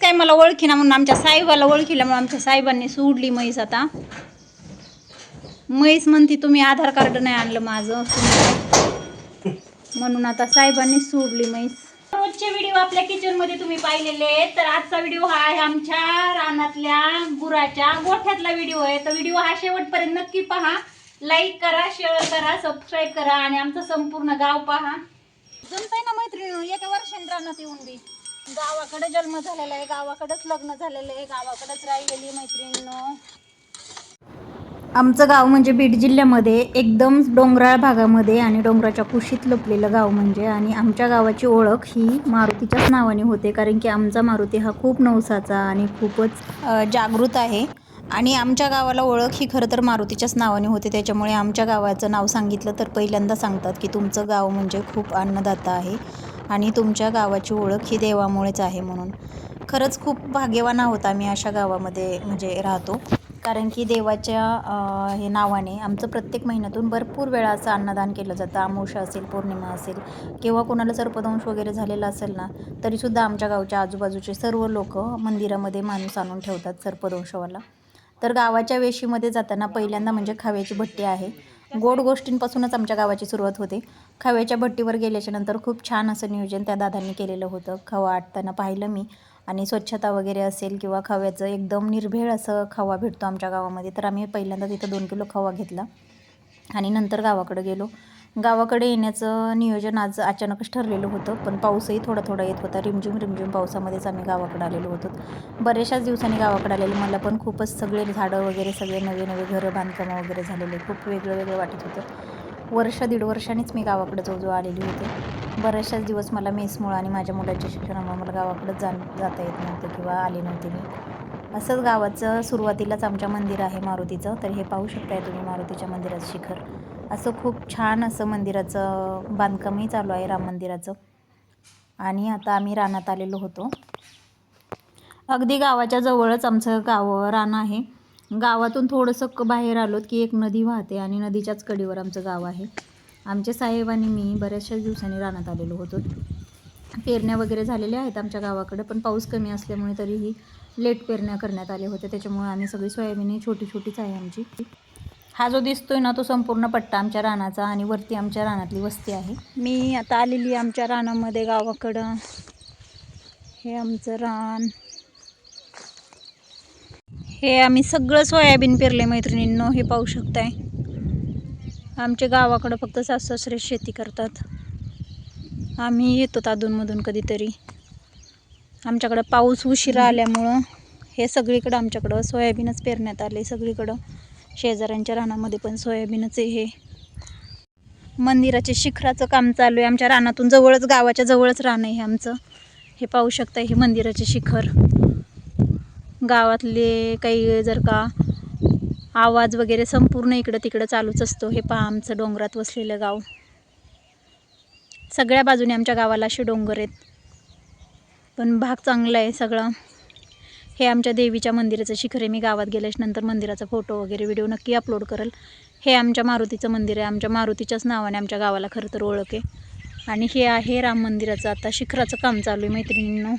काय मला ओळखीना म्हणून आमच्या साहेबाला ओळखीला म्हणून आमच्या साहेबांनी सोडली म्हैस. आता म्हैस म्हणती तुम्ही आधार कार्ड नाही आणलं माझं म्हणून आता साहेबांनी सोडली म्हैस. रोजचे व्हिडिओ आपल्या किचनमध्ये तुम्ही पाहिलेले आहेत. तर आजचा व्हिडिओ हा आहे आमच्या रानातल्या गुराच्या गोठ्यातला व्हिडिओ आहे. तर व्हिडिओ हा शेवटपर्यंत नक्की पहा. लाईक करा, शेअर करा, सबस्क्राईब करा आणि आमचं संपूर्ण गाव पहा. जमतंय ना मैत्रिणी, एका वर्षाने रानात येऊन बी. गावाकडे जन्म झालेला आहे, गावाकडेच लग्न झालेलं आहे, गावाकडेच राहिलेली मैत्रिणींनो. आमचं गाव म्हणजे बीड जिल्ह्यामध्ये एकदम डोंगराळ भागामध्ये आणि डोंगराच्या कुशीत लपलेलं गाव म्हणजे. आणि आमच्या गावाची ओळख ही मारुतीच्याच नावाने होते, कारण की आमचा मारुती हा खूप नवसाचा आणि खूपच जागृत आहे. आणि आमच्या गावाला ओळख ही खरं तर मारुतीच्याच नावाने होते. त्याच्यामुळे आमच्या गावाचं नाव सांगितलं तर पहिल्यांदा सांगतात की तुमचं गाव म्हणजे खूप अन्नदाता आहे आणि तुमच्या गावाची ओळख ही देवामुळेच आहे म्हणून. खरंच खूप भाग्यवान आहोत आम्ही अशा गावामध्ये म्हणजे राहतो, कारण की देवाच्या हे नावाने आमचं प्रत्येक महिन्यातून भरपूर वेळा असं अन्नदान केलं जातं. अमावस्या असेल, पौर्णिमा असेल किंवा कोणाला सर्पदंश वगैरे झालेला असेल ना, तरीसुद्धा आमच्या गावच्या आजूबाजूचे सर्व लोक मंदिरामध्ये माणूस आणून ठेवतात सर्पदंशवाला. तर गावाच्या वेशीमध्ये जाताना पहिल्यांदा म्हणजे खव्याची भट्टी आहे. गोड गोष्टींपासूनच आमच्या गावाची सुरुवात होते. खव्याच्या भट्टीवर गेल्याच्या नंतर खूप छान असं नियोजन त्या दादांनी केलेलं होतं. खवा आटताना पाहिलं मी. आणि स्वच्छता वगैरे असेल किंवा खव्याचं एकदम निर्भेळ असं खवा भेटतो आमच्या गावामध्ये. तर आम्ही पहिल्यांदा तिथं 2 किलो खवा घेतला आणि नंतर गावाकडे गेलो. गावाकडे येण्याचं नियोजन आज अचानकच ठरलेलं होतं, पण पाऊसही थोडा थोडा येत होता. रिमझिम पावसामध्येच आम्ही गावाकडे आलेलो होतो. बऱ्याचशाच दिवसांनी गावाकडे आलेले. मला पण खूपच सगळे झाडं वगैरे सगळे नवे घरं बांधकामं वगैरे झालेले. खूप वेगळं वाटत होतं. वर्ष 1.5 वर्षांनीच मी गावाकडे जवळजवळ आलेली होते. बऱ्याचशाच दिवस मला मेसमुळं आणि माझ्या मुलाच्या शिक्षणामुळे मला गावाकडे जाता येत नव्हतं किंवा आले नव्हते मी. असंच गावाचं सुरुवातीलाच आमच्या मंदिर आहे मारुतीचं. तर हे पाहू शकताय तुम्ही मारुतीच्या मंदिराचं शिखर. असं खूप छान असं मंदिराचं बांधकामही चालू आहे राम मंदिराचं. आणि आता आम्ही रानात आलेलो होतो. अगदी गावाच्या जवळच आमचं रान आहे. गावातून थोडंसं बाहेर आलोत की एक नदी वाहते आणि नदीच्याच कडेवर आमचं गाव आहे. आमचे साहेब आणि मी बऱ्याचशाच दिवसांनी रानात आलेलो होतो. पेरण्या वगैरे झालेल्या आहेत आमच्या गावाकडे, पण पाऊस कमी असल्यामुळे तरीही लेट पेरण्या करण्यात आले होते. त्याच्यामुळे आम्ही सगळी सोयाबीन छोटीच आहे आमची. हा जो दिसतोय ना तो संपूर्ण पट्टा आमच्या रानाचा आणि वरती आमच्या रानातली वस्ती आहे. मी आता आलेली आमच्या रानामध्ये गावाकडं. हे आमचं रान. हे आम्ही सगळं सोयाबीन पेरले मैत्रिणींनो, हे पाहू शकताय. आमच्या गावाकडं फक्त सासू-सासरे शेती करतात. आम्ही येतो अधूनमधून कधीतरी. आमच्याकडं पाऊस उशिरा आल्यामुळं हे सगळीकडं आमच्याकडं सोयाबीनच पेरण्यात आले. सगळीकडं शेजाऱ्यांच्या रानामध्ये पण सोयाबीनच आहे. हे मंदिराचे शिखराचं काम चालू आहे. आमच्या रानातून जवळच, गावाच्या जवळच रान आहे आमचं. हे पाहू शकता, हे मंदिराचे शिखर. गावातले काही जर का आवाज वगैरे संपूर्ण इकडं तिकडं चालूच असतो. हे पहा आमचं डोंगरात वसलेलं गाव. सगळ्या बाजूने आमच्या गावाला असे डोंगर आहेत, पण भाग चांगला आहे सगळं. हे आमच्या देवीच्या मंदिराचं शिखर आहे. मी गावात गेल्याच्या नंतर मंदिराचा फोटो वगैरे व्हिडिओ नक्की अपलोड करेल. हे आमच्या मारुतीचं मंदिर आहे. आमच्या मारुतीच्याच नावाने आमच्या गावाला खरं तर ओळख आहे. आणि हे आहे राम मंदिराचं आता शिखराचं काम चालू आहे मैत्रिणींनो.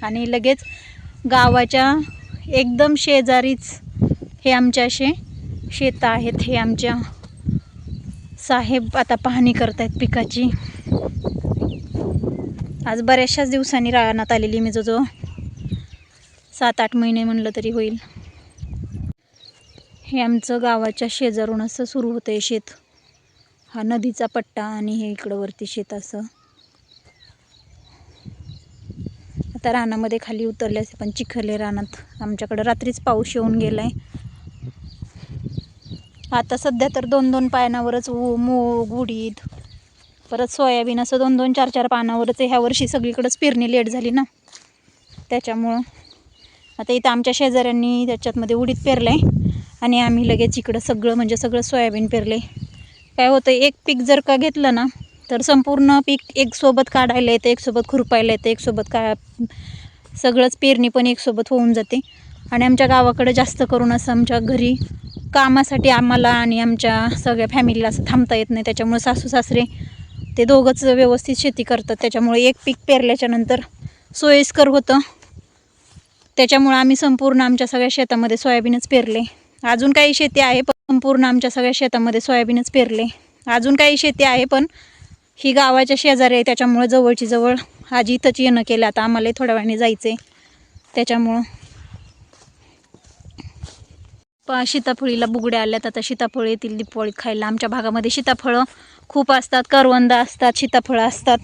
आणि लगेच गावाच्या एकदम शेजारीच हे आमचे असे शेतं आहेत. हे आमच्या साहेब आता पाहणी करतायत पिकाची. आज बऱ्याचशाच दिवसांनी रानात आलेली मी, जो 7-8 महिने म्हणलं तरी होईल. हे आमचं गावाच्या शेजारून असं सुरू होतं आहे शेत. हा नदीचा पट्टा आणि हे इकडं वरती शेत असं. आता रानामध्ये खाली उतरले असे पण चिखले रानात. आमच्याकडं रात्रीच पाऊस येऊन गेलाय. आता सध्या तर 2-2 पानावरच मूग, उडीद, परत सोयाबीन असं 2-2, 4-4 पानावरच आहे. ह्या वर्षी सगळीकडेच पेरणी लेट झाली ना, त्याच्यामुळं. आता इथं आमच्या शेजाऱ्यांनी त्याच्यातमध्ये उडीद पेरलंय आणि आम्ही लगेच इकडं सगळं सोयाबीन पेरले. काय होतं, एक पीक जर का घेतलं ना तर संपूर्ण पीक एक सोबत काढायला येतं, एक सोबत खुरपायला येतं, एक सोबत सगळंच पेरणी पण एक सोबत होऊन जाते. आणि आमच्या गावाकडे जास्त करून असं आमच्या घरी कामासाठी आम्हाला आणि आमच्या सगळ्या फॅमिलीला असं थांबता येत नाही. त्याच्यामुळे सासू-सासरे ते दोघंच व्यवस्थित शेती करतात. त्याच्यामुळे एक पीक पेरल्याच्या नंतर सोयीस्कर होतं. त्याच्यामुळे आम्ही संपूर्ण आमच्या सगळ्या शेतामध्ये सोयाबीनच पेरले. अजून काही शेती आहे पण संपूर्ण आमच्या सगळ्या शेतामध्ये सोयाबीनच पेरले. अजून काही शेती आहे पण ही गावाच्या शेजारी आहे त्याच्यामुळे जवळची जवळ आज इथंच येणं केलं. आता आम्हाला थोड्या वेळाने जायचं आहे त्याच्यामुळं. सीताफळीला बुगड्या आल्यात. आता सीताफळ येतील दीपावळीत खायला. आमच्या भागामध्ये सीताफळं खूप असतात, करवंद असतात, सीताफळं असतात.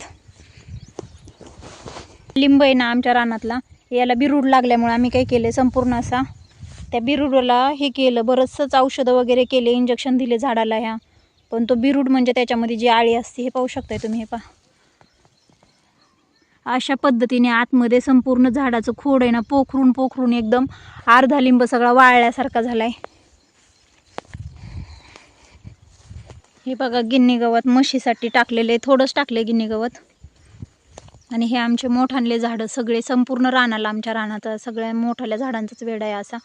लिंब आहे ना आमच्या रानातला, याला बिरूड लागल्यामुळे आम्ही काय केले, संपूर्ण असा त्या बिरूडला हे केलं, बरंचसंच औषधं वगैरे केले, इंजेक्शन दिले झाडाला ह्या. पण तो बिरूड म्हणजे त्याच्यामध्ये जी आळी असते हे पाहू शकताय तुम्ही. हे पहा अशा पद्धतीने आतमध्ये संपूर्ण झाडाचं खोड आहे ना पोखरून एकदम अर्धा लिंब सगळा वाळल्यासारखा झालाय. हे बघा गिन्नी गवत म्हशीसाठी टाकलेले, थोडंच टाकले गिन्नी गवत. आणि हे आमचे मोठाले झाडं सगळे संपूर्ण रानाला, आमच्या रानात सगळ्या मोठाल्या झाडांचाच वेड आहे असा.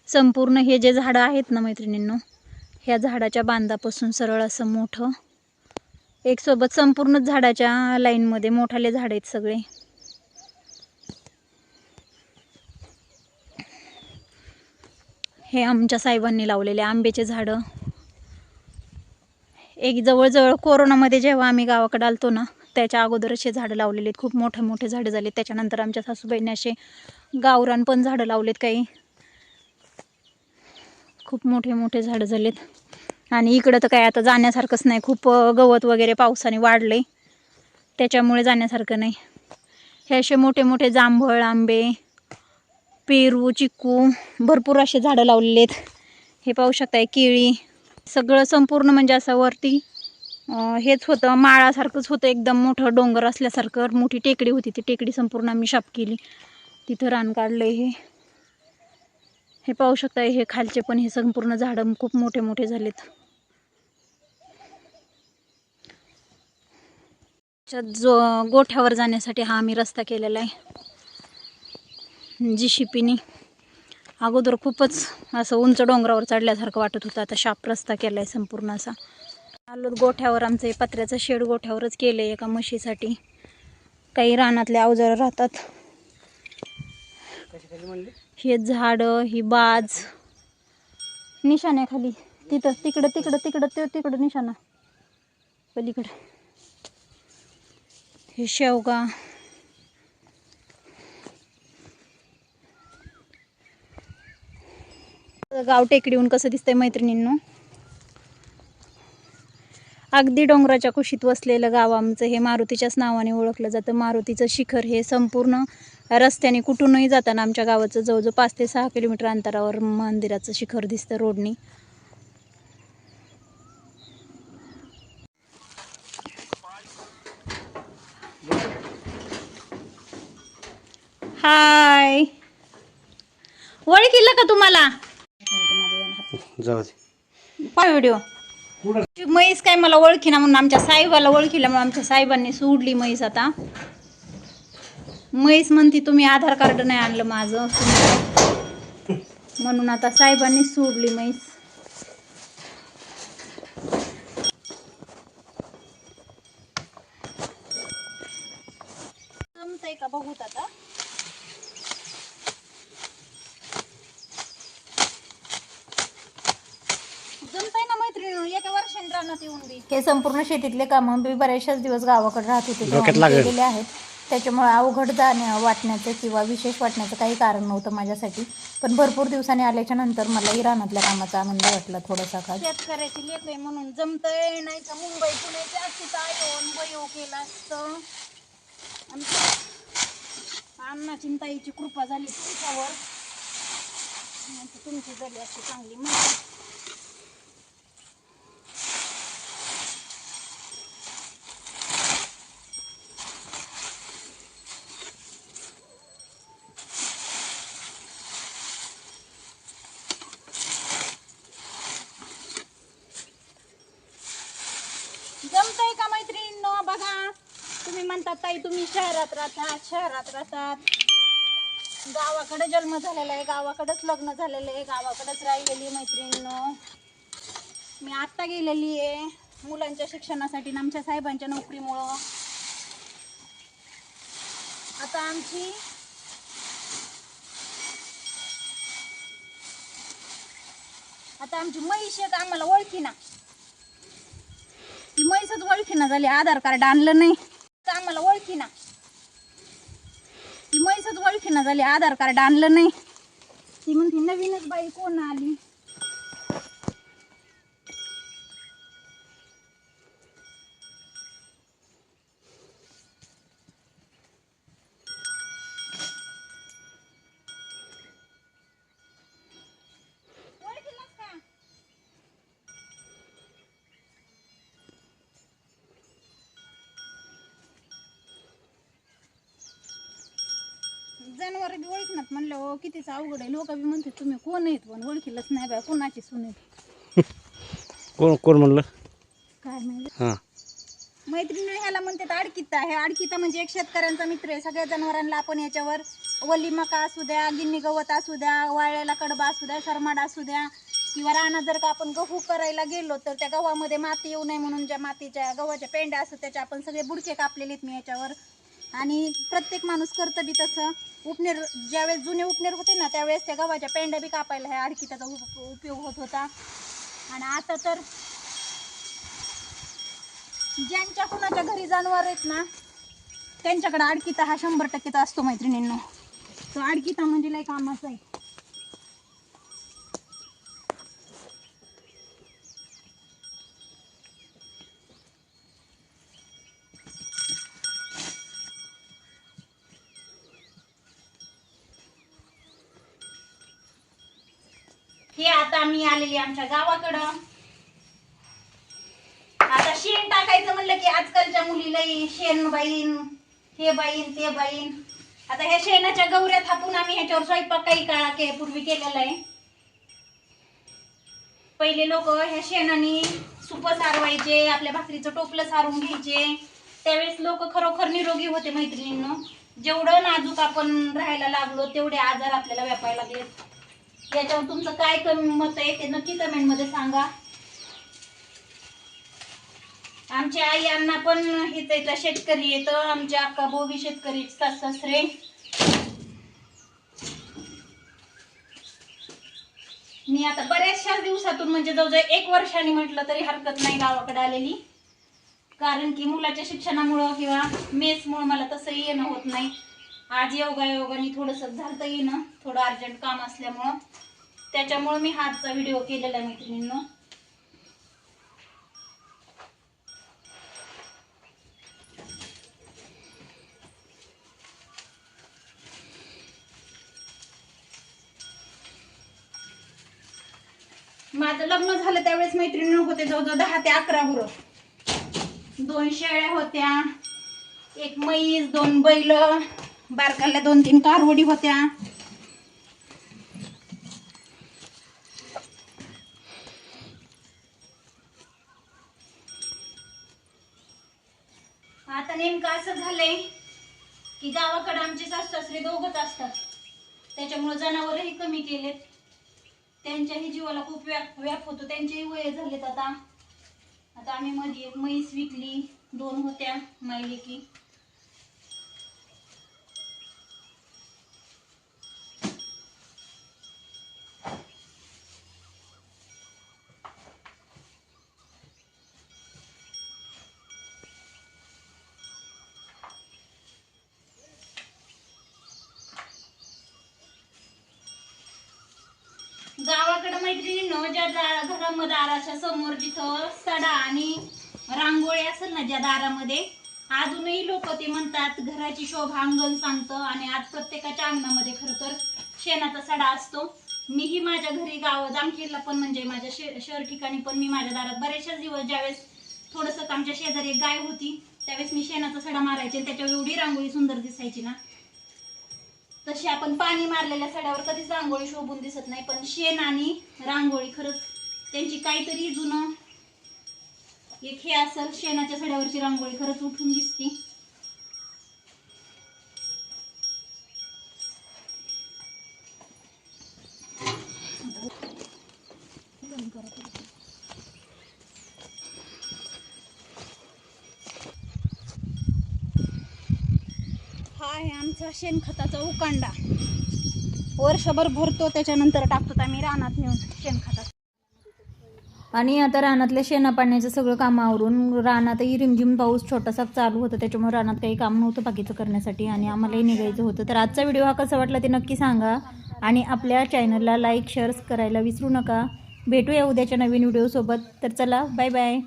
संपूर्ण हे जे झाडं आहेत ना मैत्रिणींनो, ह्या झाडाच्या बांधापासून सरळ असं मोठं एक सोबत संपूर्ण झाडाच्या लाईनमध्ये मोठाले झाड आहेत सगळे. हे आमच्या साहेबांनी लावलेले आंब्याचे झाडं. एक जवळजवळ कोरोनामध्ये जेव्हा आम्ही गावाकडे आलतो ना त्याच्या अगोदर असे झाडं लावलेले आहेत. खूप मोठे मोठे झाडं झालेत. त्याच्यानंतर आमच्या सासूबाईंनी असे गावरान पण झाडं लावलेत काही. खूप मोठे मोठे झाडं झालेत. आणि इकडं तर काय आता जाण्यासारखंच नाही, खूप गवत वगैरे पावसाने वाढले त्याच्यामुळे जाण्यासारखं नाही. हे असे मोठे मोठे जांभळ, आंबे, पेरू, चिक्कू भरपूर असे झाडं लावलेले आहेत. हे पाहू शकताय केळी, सगळं संपूर्ण म्हणजे असं वरती हेच होतं, माळासारखंच होतं, एकदम मोठं डोंगर असल्यासारखं. मोठी टेकडी होती, ती टेकडी संपूर्ण आम्ही शाप केली, तिथं रान काढलं. हे पाहू शकताय, हे खालचे पण हे संपूर्ण झाडं खूप मोठे मोठे झालेत. जो गोठ्यावर जाण्यासाठी हा आम्ही रस्ता केलेला आहे JCPनी. अगोदर खूपच असं उंच डोंगरावर चढल्यासारखं वाटत होतं, आता शाप रस्ता केला आहे संपूर्ण असा. आलो गोठ्यावर, आमचं हे पत्र्याचं शेड गोठ्यावरच केलं आहे एका म्हशीसाठी. काही रानातले अवजार राहतात. हे झाडं, ही बाज निशाण्या खाली तिथं, तिकडं तिकडं तिकडं ते तिकडं निशाणा पलीकडं. हे शेवगा, गाव टेकडीहून कसं दिसतंय मैत्रिणींनो. अगदी डोंगराच्या कुशीत वसलेलं गाव आमचं हे मारुतीच्याच नावाने ओळखलं जातं. मारुतीचं शिखर हे संपूर्ण रस्त्याने कुठूनही जाताना आमच्या गावाचं जवळजवळ 5 ते 6 किलोमीटर अंतरावर मंदिराचं शिखर दिसतं रोडनी. हाय, ओळखीला का तुम्हाला? पाय व्हिडिओ. म्हैस काय मला ओळखीना म्हणून आमच्या साहेबाला ओळखीला म्हणून आमच्या साहेबांनी सोडली म्हैस. आता म्हैस म्हणती तुम्ही आधार कार्ड नाही आणलं माझं म्हणून आता साहेबांनी सोडली म्हैस. जमतंय का बघूत आता. जमतंय ना मैत्रिणी, एका वर्षाने रानात येऊन बी हे संपूर्ण शेतीतले कामं मी बऱ्याचशाच दिवस गावाकडे राहत होते केलेले आहेत. त्याच्यामुळे अवघड वाटण्याचं किंवा विशेष वाटण्याचं काही कारण नव्हतं माझ्यासाठी. पण भरपूर दिवसांनी आल्याच्या नंतर मलाही रानातल्या कामाचा आनंद वाटला थोडासा. का शेतकऱ्याची लेख आहे म्हणून जमतंय, नाही तर मुंबई पुण्याच्या अशीच येऊन बयो केला असतं. अण्णाची ताईची कृपा झाली तुमच्यावर, तुमची झाली अशी चांगली माहिती. जमतंय का मैत्रिणींनो? बघा, तुम्ही म्हणतात ताई तुम्ही शहरात राहतात. गावाकडे जन्म झालेला आहे, गावाकडेच लग्न झालेलं आहे, गावाकडेच राहिलेली मैत्रिणींनो. मी आत्ता गेलेली आहे मुलांच्या शिक्षणासाठी आमच्या साहेबांच्या नोकरीमुळं. आता आमची आता आमची म्हैस एक आम्हाला ओळखीना, ती म्हैसच ओळखीना झाली, आधार कार्ड आणलं नाही आम्हाला ओळखीना, ती म्हैसच ओळखीना झाली, आधार कार्ड आणलं नाही. ती म्हणते नवीनच बाई कोण आली. जनावर बी ओळखणार म्हणलं हो कितीच अवघड आहे. लोक बी म्हणते तुम्ही कोण आहेत पण ओळखीलच नाही बाय कोणाची सून आहे. कोण कोण म्हणलं काय माहिती. हां मैत्रिणी ह्याला म्हणतात आडकिता. हे आडकिता म्हणजे एक शेतकऱ्यांचा मित्र आहे. सगळ्या जनावरांना आपण याच्यावर वली मका असू द्या, गिन्नी गवत असू द्या, वाळलेला कडबा असू द्या, सरमाड असू द्या, किंवा रानात जर का आपण गहू करायला गेलो तर त्या गव्हामध्ये माती येऊ नये म्हणून ज्या मातीच्या गव्हाच्या पेंड्या असतात त्याच्या आपण सगळे बुडके कापलेले आहेत मी याच्यावर. आणि प्रत्येक माणूस करतं बी तसं. उपनेर ज्यावेळेस जुने उपनेर होते ना त्यावेळेस त्या गव्हाच्या पेंड्या बी कापायला ह्या आडकिताचा उपयोग होत होता. आणि आता तर ज्यांच्या कुणाच्या घरी जनावर आहेत ना त्यांच्याकडे आडकिता हा 100% असतो मैत्रिणींनो. तो आडकिता म्हणजे लय कामाचा आहे. हे आता मी आलेली आमच्या गावाकडं. आता शेण टाकायचं म्हणलं की आजकालच्या मुलीला शेण बाईन, हे बाईन ते बाईन. आता ह्या शेणाच्या गौऱ्या थापून आम्ही ह्याच्यावर स्वयंपाक काही काळा पूर्वी केलेला आहे. पहिले लोक ह्या शेणाने सुप सारवायचे, आपल्या भाकरीचं टोपलं सारून घ्यायचे. त्यावेळेस लोक खरोखर निरोगी होते मैत्रिणींनो. जेवढं नाजूक आपण राहायला लागलो तेवढे आजार आपल्याला व्यापायला लागलेत. याच्यावर तुमचं काय कमी मत आहे ते नक्की कमेंट मध्ये सांगा. आमच्या आई अण्णा पण हेच येतं, शेतकरी येतं. आमचे अक्का भाऊ बी शेतकरी, सासरे. मी आता बऱ्याचशा दिवसातून म्हणजे जवळजवळ 1 वर्षांनी म्हटलं तरी हरकत नाही गावाकडे आलेली. कारण की मुलाच्या शिक्षणामुळं किंवा मेसमुळं मला तसं येणं होत नाही. आज योगायोगाने थोडंसं झालं येणं, थोडं अर्जंट काम असल्यामुळं. त्याच्यामुळे मी हाचा व्हिडिओ केलेला आहे मैत्रिणींनो. माझं लग्न झालं त्यावेळेस मैत्रिणींनो होते जवळजवळ 10 ते 11 गुरं. 2 शेळ्या होत्या, 1 म्हैस, 2 बैल, बारकाल्या 2-3 कारवडी होत्या. आता नेमकं असं झालंय की गावाकडे आमचे सासू सासरे दोघच असतात. त्याच्यामुळे जनावरही कमी केलेत. त्यांच्याही जीवाला खूप व्याप होतो. त्यांचेही वय झालेत आता. आता आम्ही मध्ये 1 म्हैस विकली, 2 होत्या मायलेकी. गावाकडे मैत्रिणींनो ज्या घरामध्ये दाराच्या समोर जिथं सडा आणि रांगोळी असेल ना ज्या दारामध्ये, अजूनही लोक ते म्हणतात घराची शोभा अंगण सांगतं. आणि आज प्रत्येकाच्या अंगणामध्ये खरं तर शेणाचा सडा असतो. मीही माझ्या घरी जामखेडला पण म्हणजे माझ्या शहर ठिकाणी पण मी माझ्या दारात बरेचसे दिवस ज्यावेळेस थोडंसं आमच्या शेजारी एक गाय होती त्यावेळेस मी शेणाचा सडा मारायचे आणि त्याच्यावर एवढी रांगोळी सुंदर दिसायची ना. तशी आपण पाणी मारलेल्या सड्यावर कधीच रांगोळी शोभून दिसत नाही. पण शेण आणि रांगोळी खरंच त्यांची काहीतरी जुनं एक हे असेल. शेणाच्या सड्यावरची रांगोळी खरंच उठून दिसती. हा आहे आमचा शेणखताचा उकांडा. वर्षभर भरतो त्याच्यानंतर टाकतो आम्ही रानात नेऊन शेणखतात. आणि आता रानातल्या शेणा पाण्याचं सगळं काम आवरून रानातही रिमझिम पाऊस छोटासा चालू होता, त्याच्यामुळे रानात काही काम नव्हतं बाकीचं करण्यासाठी आणि आम्हालाही निघायचं होतं. तर आजचा व्हिडिओ हा कसा वाटला ते नक्की सांगा आणि आपल्या चॅनलला लाईक शेअर्स करायला विसरू नका. भेटूया उद्याच्या नवीन व्हिडिओसोबत. तर चला, बाय बाय.